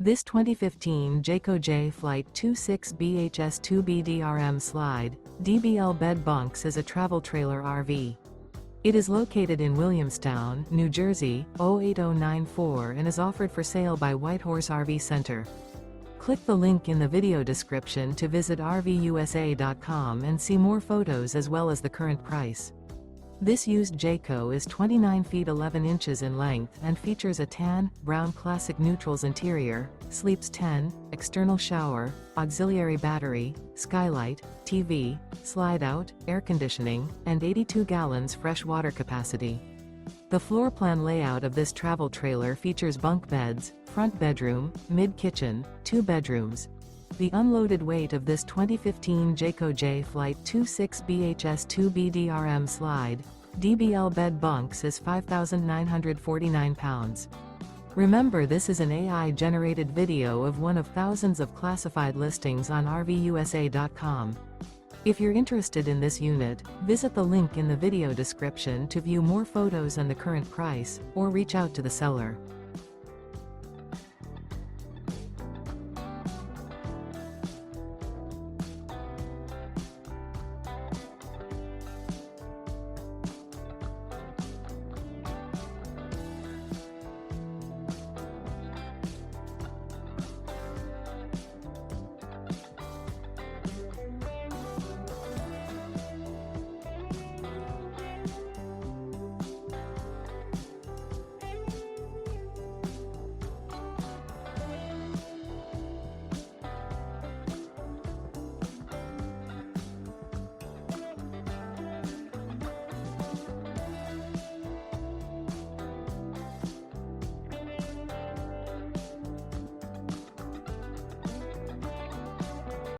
This 2015 Jayco Jay Flight 26BHS2BDRM Slide, DBL Bed Bunks is a travel trailer RV. It is located in Williamstown, New Jersey, 08094 and is offered for sale by Whitehorse RV Center. Click the link in the video description to visit RVUSA.com and see more photos as well as the current price. This used Jayco is 29 feet 11 inches in length and features a tan, brown classic neutrals interior, sleeps 10, external shower, auxiliary battery, skylight, TV, slide-out, air conditioning, and 82 gallons fresh water capacity. The floor plan layout of this travel trailer features bunk beds, front bedroom, mid-kitchen, 2 bedrooms. The unloaded weight of this 2015 Jayco Jay Flight 26BHS2BDRM Slide, DBL Bed Bunks is 5,949 pounds. Remember, this is an AI-generated video of one of thousands of classified listings on RVUSA.com. If you're interested in this unit, visit the link in the video description to view more photos and the current price, or reach out to the seller.